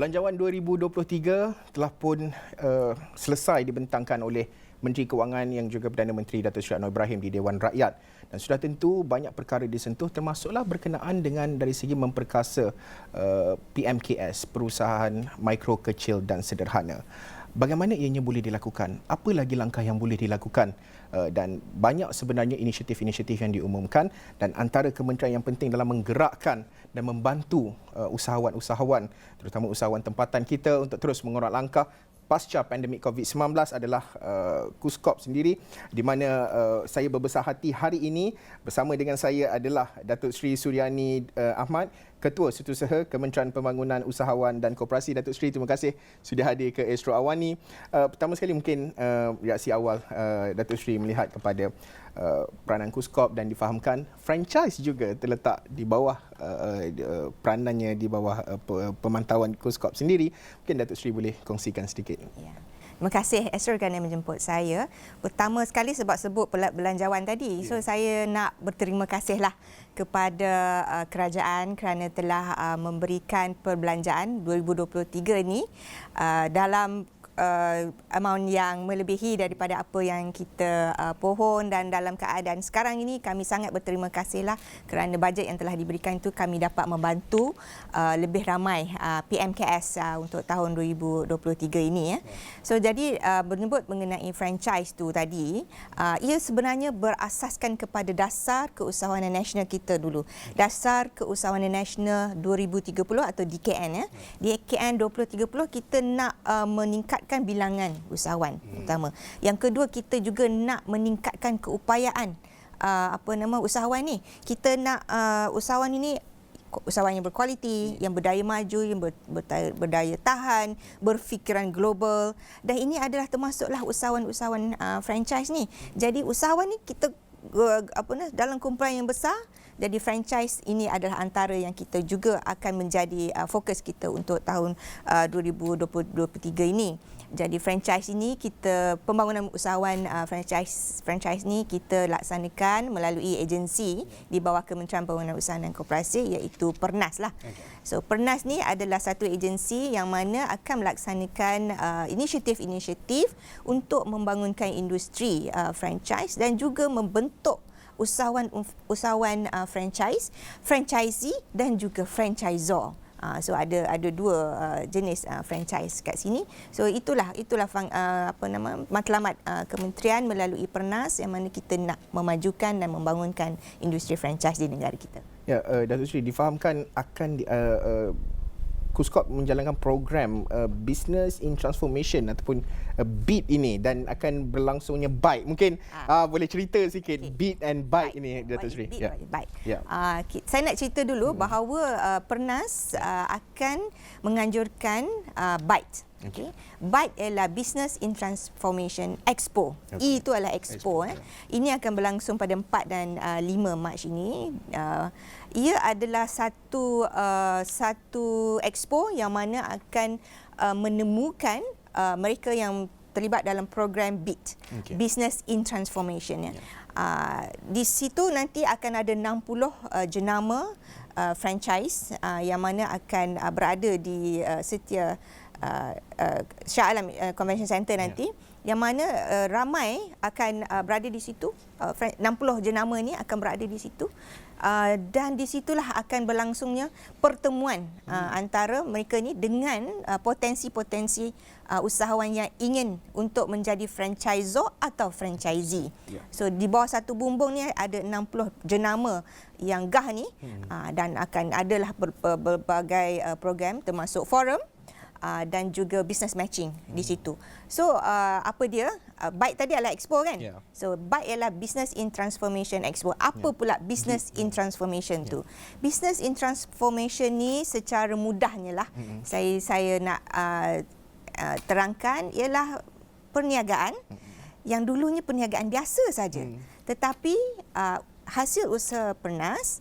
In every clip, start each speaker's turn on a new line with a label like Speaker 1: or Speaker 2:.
Speaker 1: Belanjawan 2023 telah pun selesai dibentangkan oleh Menteri Kewangan yang juga Perdana Menteri Datuk Seri Anwar Ibrahim di Dewan Rakyat. Dan sudah tentu banyak perkara disentuh termasuklah berkenaan dengan dari segi memperkasa PMKS, perusahaan mikro, kecil dan sederhana. Bagaimana ianya boleh dilakukan? Apa lagi langkah yang boleh dilakukan? Dan banyak sebenarnya inisiatif-inisiatif yang diumumkan dan antara kementerian yang penting dalam menggerakkan dan membantu usahawan-usahawan, terutama usahawan tempatan kita untuk terus mengorak langkah pasca pandemik COVID-19 adalah KUSKOP sendiri, di mana saya berbesar hati hari ini bersama dengan saya adalah Datuk Seri Suryani Ahmad, Ketua Setiausaha Kementerian Pembangunan Usahawan dan Koperasi. Datuk Seri, terima kasih sudah hadir ke Astro Awani. Pertama sekali mungkin reaksi awal Datuk Seri melihat kepada peranan KUSKOP dan difahamkan franchise juga terletak di bawah peranannya di bawah pemantauan KUSKOP sendiri. Mungkin Datuk Seri boleh kongsikan sedikit.
Speaker 2: Ya. Terima kasih Astro kerana menjemput saya. Pertama sekali sebut belanjawan tadi. So saya nak berterima kasihlah kepada kerajaan kerana telah memberikan perbelanjaan 2023 ini dalam amount yang melebihi daripada apa yang kita pohon, dan dalam keadaan sekarang ini kami sangat berterima kasihlah kerana bajet yang telah diberikan itu kami dapat membantu lebih ramai PMKS untuk tahun 2023 ini ya. So jadi menyebut mengenai franchise tu tadi, ia sebenarnya berasaskan kepada dasar keusahawanan nasional kita dulu. Dasar keusahawanan nasional 2030 atau DKN ya. DKN 2030 kita nak meningkat bilangan usahawan pertama. Yang kedua, kita juga nak meningkatkan keupayaan usahawan ni. Kita nak usahawan ini usahawan yang berkualiti, yang berdaya maju, yang berdaya tahan, berfikiran global, dan ini adalah termasuklah usahawan-usahawan franchise ni. Jadi usahawan ni kita dalam kumpulan yang besar. Jadi franchise ini adalah antara yang kita juga akan menjadi fokus kita untuk tahun 2023 ini. Jadi franchise ini kita, pembangunan usahawan franchise ni kita laksanakan melalui agensi di bawah Kementerian Pembangunan Usahawan dan Koperasi, iaitu PERNAS lah. So PERNAS ni adalah satu agensi yang mana akan melaksanakan inisiatif-inisiatif untuk membangunkan industri franchise dan juga membentuk usahawan franchisee dan juga franchisor. So ada dua jenis franchise kat sini. So itulah matlamat kementerian melalui PERNAS yang mana kita nak memajukan dan membangunkan industri franchise di negara kita.
Speaker 1: Ya, Datuk Seri, difahamkan akan KUSKOP menjalankan program Business in Transformation ataupun BEAT ini, dan akan berlangsungnya BITE. Mungkin boleh cerita sikit BEAT and BITE ini, Datuk Seri.
Speaker 2: BITE. Saya nak cerita dulu bahawa PERNAS akan menganjurkan BITE. Okay. BITE ialah Business in Transformation Expo. E itu adalah Expo. Ini akan berlangsung pada 4 dan 5 Mac ini. Ia adalah satu expo yang mana akan menemukan mereka yang terlibat dalam program BEAT, Business in Transformation. Di situ nanti akan ada 60 jenama franchise yang mana akan berada di setiap Shah Alam Convention Center nanti, yang mana ramai akan berada di situ. 60 jenama ni akan berada di situ, dan di situlah akan berlangsungnya pertemuan antara mereka ni dengan potensi-potensi usahawan yang ingin untuk menjadi franchisor atau franchisee. So di bawah satu bumbung ni ada 60 jenama yang gah ni, dan akan adalah berbagai program termasuk forum dan juga business matching di situ. So apa dia? BITE tadi adalah expo kan? So BITE ialah Business in Transformation Expo. Apa pula Business in Transformation tu? Business in Transformation ni secara mudahnya lah saya nak terangkan ialah perniagaan yang dulunya perniagaan biasa saja. Tetapi hasil usaha PERNAS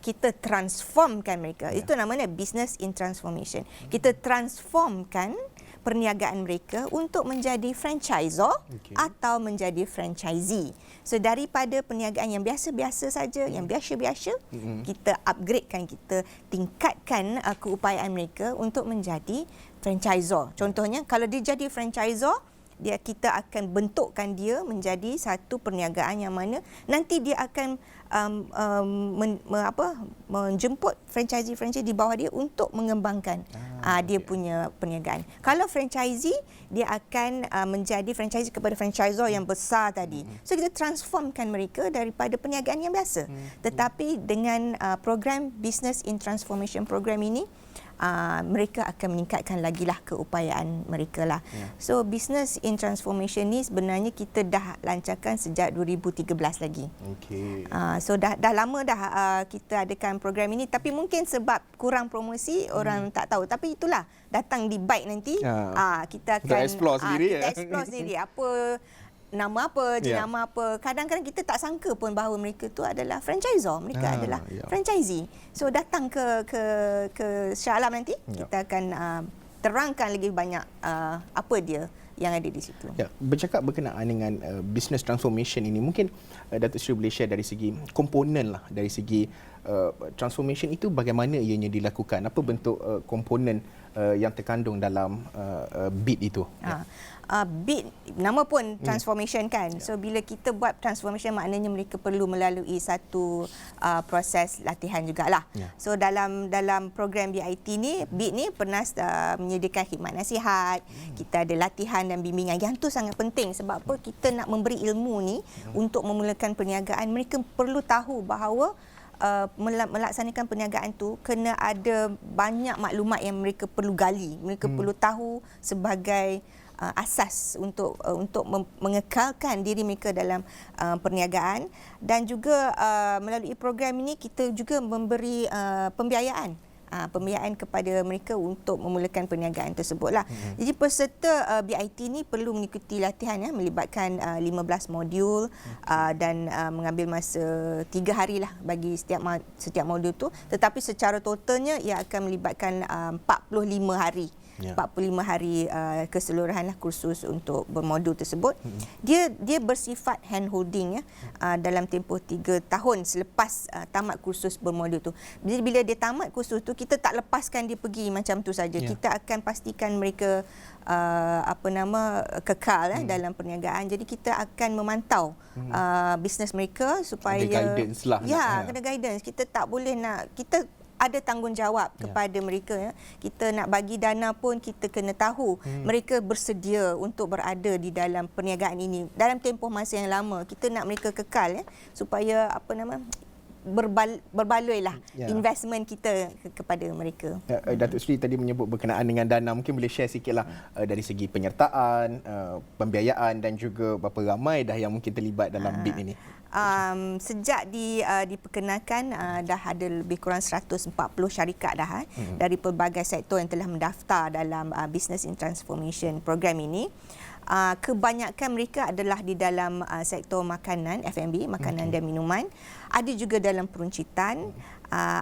Speaker 2: kita transformkan mereka. Itu namanya business in transformation. Kita transformkan perniagaan mereka untuk menjadi franchisor atau menjadi franchisee. So daripada perniagaan yang biasa-biasa saja, yang biasa-biasa, kita upgradekan, kita tingkatkan keupayaan mereka untuk menjadi franchisor. Contohnya kalau dia jadi franchisor, kita akan bentukkan dia menjadi satu perniagaan yang mana nanti dia akan menjemput franchisee di bawah dia untuk mengembangkan dia punya perniagaan. Kalau franchisee, dia akan menjadi franchisee kepada franchisor yang besar tadi. So kita transformkan mereka daripada perniagaan yang biasa. Tetapi dengan program Business in Transformation program ini, mereka akan meningkatkan lagi lah keupayaan mereka lah. So Business in Transformation ni sebenarnya kita dah lancarkan sejak 2013 lagi. So dah lama dah kita adakan program ini, tapi mungkin sebab kurang promosi orang tak tahu. Tapi itulah, datang di Byte nanti kita akan
Speaker 1: explore sendiri,
Speaker 2: kita explore sendiri apa nama apa, jenama apa. Kadang-kadang kita tak sangka pun bahawa mereka tu adalah franchisor, mereka adalah franchisee. So datang ke Shah Alam nanti, kita akan terangkan lagi banyak apa dia yang ada di situ.
Speaker 1: Bercakap berkenaan dengan business transformation ini, mungkin Datuk Seri boleh share dari segi komponen lah, dari segi transformation itu bagaimana ianya dilakukan, apa bentuk komponen yang terkandung dalam BIT itu.
Speaker 2: BIT, nama pun transformation kan. So bila kita buat transformation, maknanya mereka perlu melalui satu proses latihan jugalah. So dalam program BIT ni, BIT ni pernah menyediakan khidmat nasihat, kita ada latihan dan bimbingan. Yang tu sangat penting sebab apa, kita nak memberi ilmu ni untuk memulakan perniagaan. Mereka perlu tahu bahawa melaksanakan perniagaan tu kena ada banyak maklumat yang mereka perlu gali. Mereka perlu tahu sebagai asas untuk mengekalkan diri mereka dalam perniagaan. Dan juga melalui program ini kita juga memberi pembiayaan kepada mereka untuk memulakan perniagaan tersebutlah. Jadi peserta BIT ni perlu mengikuti latihan melibatkan 15 modul dan mengambil masa 3 hari lah bagi setiap modul tu. Tetapi secara totalnya ia akan melibatkan 45 hari. 45 hari keseluruhan lah kursus untuk bermodul tersebut. Dia bersifat hand holding dalam tempoh 3 tahun selepas tamat kursus bermodul tu. Jadi bila dia tamat kursus tu, kita tak lepaskan dia pergi macam tu saja. Kita akan pastikan mereka kekal dalam perniagaan. Jadi kita akan memantau bisnes mereka supaya
Speaker 1: ada guidance lah.
Speaker 2: Kena guidance. Kita tak boleh kita ada tanggungjawab kepada mereka. Kita nak bagi dana pun kita kena tahu mereka bersedia untuk berada di dalam perniagaan ini dalam tempoh masa yang lama. Kita nak mereka kekal supaya berbaloilah investment kita kepada mereka.
Speaker 1: Datuk Seri tadi menyebut berkenaan dengan dana, mungkin boleh share sikitlah dari segi penyertaan, pembiayaan dan juga berapa ramai dah yang mungkin terlibat dalam BIT ini.
Speaker 2: Sejak diperkenalkan dah ada lebih kurang 140 syarikat dah dari pelbagai sektor yang telah mendaftar dalam Business in Transformation program ini. Kebanyakan mereka adalah di dalam sektor makanan, F&B, makanan dan minuman. Ada juga dalam peruncitan,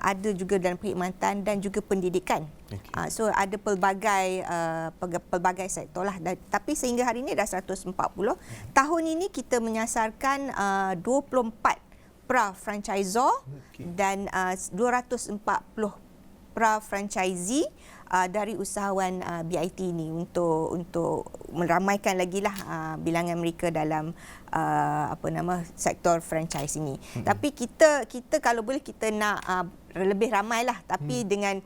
Speaker 2: ada juga dalam perkhidmatan dan juga pendidikan. So ada pelbagai sektor lah. Tapi sehingga hari ini dah 140. Tahun ini kita menyasarkan 24 pra-franchisor dan 240 pra-franchisee dari usahawan BIT ini untuk meramaikan lagi lah bilangan mereka dalam sektor franchise ini. Tapi kita kalau boleh kita nak lebih ramai lah, tapi dengan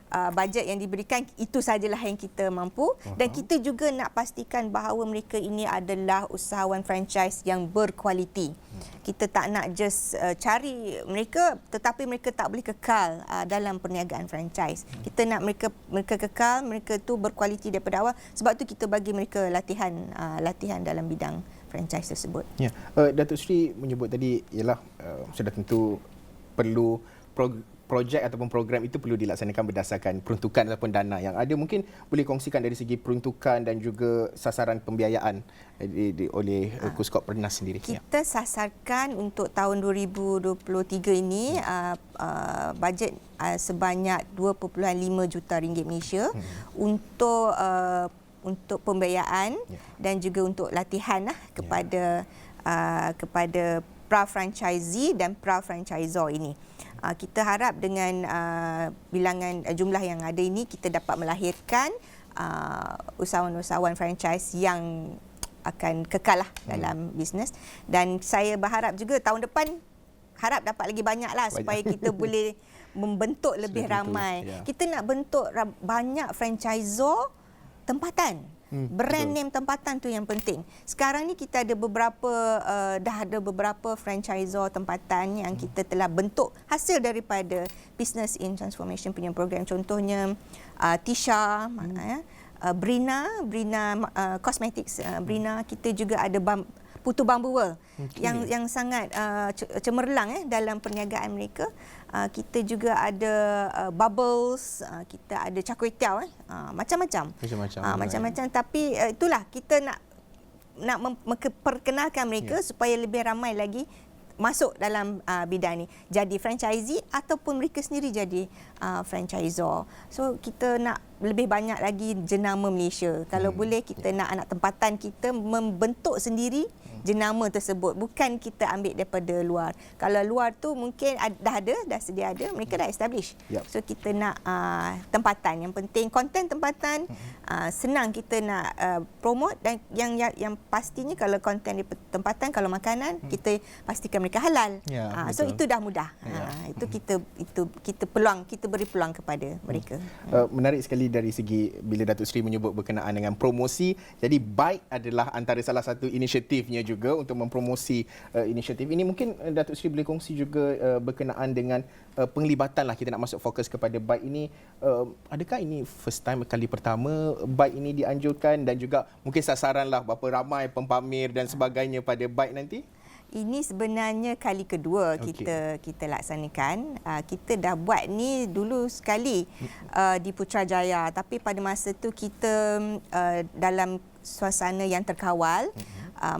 Speaker 2: bajet yang diberikan itu sajalah yang kita mampu. Dan kita juga nak pastikan bahawa mereka ini adalah usahawan franchise yang berkualiti. Kita tak nak just cari mereka tetapi mereka tak boleh kekal dalam perniagaan franchise. Kita nak mereka kekal, mereka tu berkualiti daripada awal. Sebab tu kita bagi mereka latihan dalam bidang franchise tersebut.
Speaker 1: Datuk Seri menyebut tadi ialah sudah tentu perlu projek ataupun program itu perlu dilaksanakan berdasarkan peruntukan ataupun dana yang ada. Mungkin boleh kongsikan dari segi peruntukan dan juga sasaran pembiayaan oleh Kuskop Pernas sendiri.
Speaker 2: Kita sasarkan untuk tahun 2023 ini bajet sebanyak 2.5 juta ringgit Malaysia untuk untuk pembiayaan dan juga untuk latihan lah kepada pra-franchisee dan pra-franchisor ini. Kita harap dengan bilangan jumlah yang ada ini kita dapat melahirkan usahawan-usahawan franchise yang akan kekal lah dalam bisnes, dan saya berharap juga tahun depan harap dapat lagi banyak lah supaya kita boleh membentuk lebih ramai. Kita nak bentuk banyak franchisor tempatan. Brand name tempatan tu yang penting. Sekarang ni kita ada beberapa dah ada beberapa franchisor tempatan yang kita telah bentuk hasil daripada Business in Transformation punya program. Contohnya Tisha, Brina Cosmetics, Brina. Kita juga ada Putu Bambu World yang sangat cemerlang dalam perniagaan mereka. Kita juga ada Bubbles, kita ada Char Kway Teow, macam-macam. Macam-macam, tapi itulah kita nak memperkenalkan mereka supaya lebih ramai lagi masuk dalam bidang ni, jadi franchisee ataupun mereka sendiri jadi franchisor. So kita nak lebih banyak lagi jenama Malaysia. Kalau boleh kita nak anak tempatan kita membentuk sendiri jenama tersebut, bukan kita ambil daripada luar. Kalau luar tu mungkin dah sedia ada, mereka dah establish. So kita nak tempatan, yang penting konten tempatan, senang kita nak promote, dan yang pastinya kalau konten di tempatan, kalau makanan kita pastikan mereka halal. So itu dah mudah. Itu kita beri peluang kepada mereka.
Speaker 1: Menarik sekali dari segi bila Datuk Seri menyebut berkenaan dengan promosi. Jadi Byte adalah antara salah satu inisiatifnya juga untuk mempromosi inisiatif ini. Mungkin Datuk Seri boleh kongsi juga berkenaan dengan penglibatan lah, kita nak masuk fokus kepada Byte ini. Adakah ini first time, kali pertama Byte ini dianjurkan, dan juga mungkin sasaran lah berapa ramai pempamer dan sebagainya pada Byte nanti?
Speaker 2: Ini sebenarnya kali kedua kita laksanakan. Kita dah buat ni dulu sekali di Putrajaya, tapi pada masa tu kita dalam suasana yang terkawal,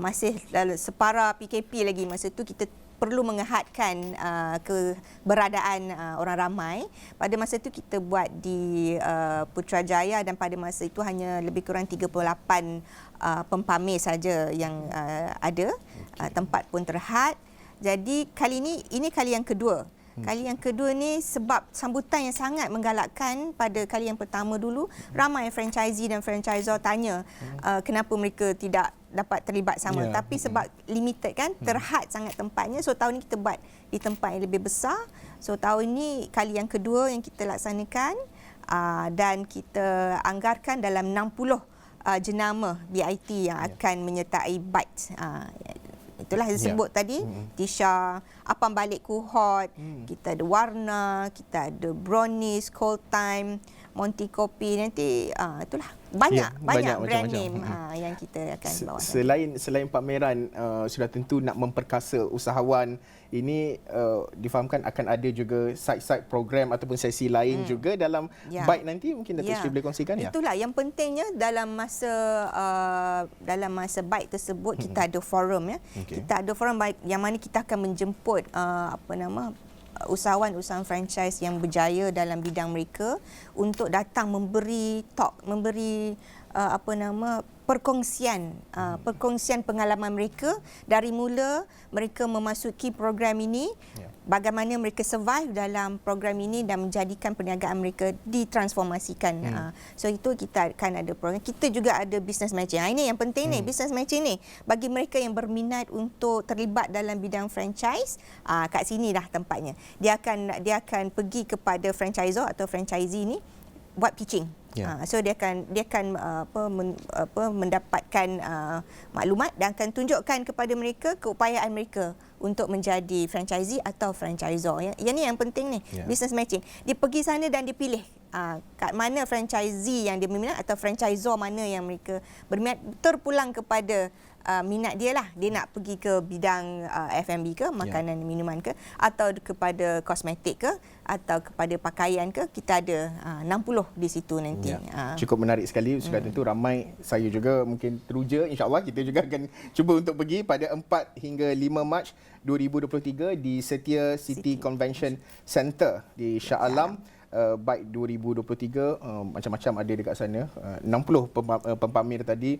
Speaker 2: masih separa PKP lagi. Masa tu kita perlu mengehadkan keberadaan orang ramai. Pada masa itu kita buat di Putrajaya, dan pada masa itu hanya lebih kurang 38 pempamer saja yang ada. Tempat pun terhad. Jadi kali ini kali yang kedua. Kali yang kedua ni sebab sambutan yang sangat menggalakkan. Pada kali yang pertama dulu ramai franchisee dan franchisor tanya kenapa mereka tidak dapat terlibat sama, tapi sebab limited kan, terhad sangat tempatnya. So tahun ni kita buat di tempat yang lebih besar. So tahun ni kali yang kedua yang kita laksanakan, dan kita anggarkan dalam 60 jenama BIT yang akan menyertai Byte. Itulah yang disebut tadi, Tisha, Apam Balik Kuhot, kita ada Warna, kita ada Brownies, Cold Time, Monty Kopi, nanti itulah banyak brand name yang kita akan bawa.
Speaker 1: Selain pameran, sudah tentu nak memperkasa usahawan ini, difahamkan akan ada juga side program ataupun sesi lain juga dalam Byte nanti. Mungkin Datuk Seri boleh kongsikan.
Speaker 2: Itulah yang pentingnya dalam masa Byte tersebut kita ada forum Kita ada forum yang mana kita akan menjemput usahawan franchise yang berjaya dalam bidang mereka untuk datang memberi talk, memberi perkongsian pengalaman mereka dari mula mereka memasuki program ini, bagaimana mereka survive dalam program ini dan menjadikan perniagaan mereka ditransformasikan. So itu kita akan ada program. Kita juga ada business matching. Ini yang penting ni, business matching ni bagi mereka yang berminat untuk terlibat dalam bidang franchise, kat sini dah tempatnya. Dia akan pergi kepada franchisor atau franchisee ni buat pitching. So dia akan mendapatkan maklumat dan akan tunjukkan kepada mereka keupayaan mereka untuk menjadi franchisee atau franchisor. Yang ni yang penting ni, business matching. Dia pergi sana dan dia pilih kat mana franchisee yang dia berminat atau franchisor mana yang mereka berminat, terpulang kepada minat dia lah. Dia nak pergi ke bidang F&B ke, makanan minuman ke, atau kepada kosmetik ke, atau kepada pakaian ke. Kita ada 60 di situ nanti.
Speaker 1: Cukup menarik sekali. Sudah tentu ramai, saya juga mungkin teruja. InsyaAllah kita juga akan cuba untuk pergi pada 4 hingga 5 Mac 2023 di Setia City Convention Center di Shah Alam. Bike 2023 macam-macam ada dekat sana. 60 pempamer tadi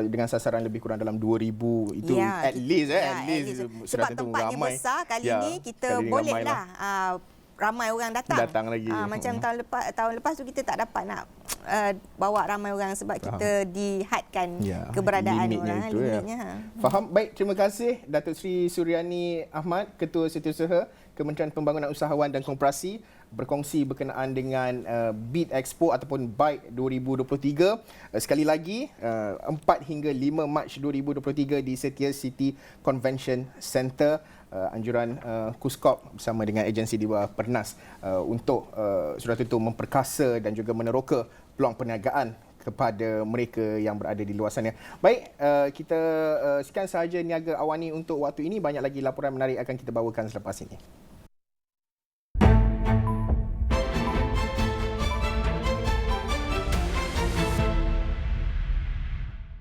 Speaker 1: dengan sasaran lebih kurang dalam 2000 itu at least
Speaker 2: sebab tempatnya besar kali ni kita bolehlah ramai orang datang
Speaker 1: lagi.
Speaker 2: Macam tahun lepas tu kita tak dapat nak bawa ramai orang sebab kita dihadkan keberadaan orang limitnya.
Speaker 1: Faham. Baik, terima kasih Datuk Seri Suryani Ahmad, Ketua Setiausaha Kementerian Pembangunan Usahawan dan Koperasi, berkongsi berkenaan dengan Beat Expo ataupun Bike 2023. Sekali lagi 4 hingga 5 Mac 2023 di Setia City Convention Centre. Anjuran KUSKOP bersama dengan agensi di bawah Pernas untuk sudah tentu memperkasa dan juga meneroka peluang perniagaan kepada mereka yang berada di luar sana. Baik, kita sekian sahaja Niaga Awani untuk waktu ini. Banyak lagi laporan menarik akan kita bawakan selepas ini.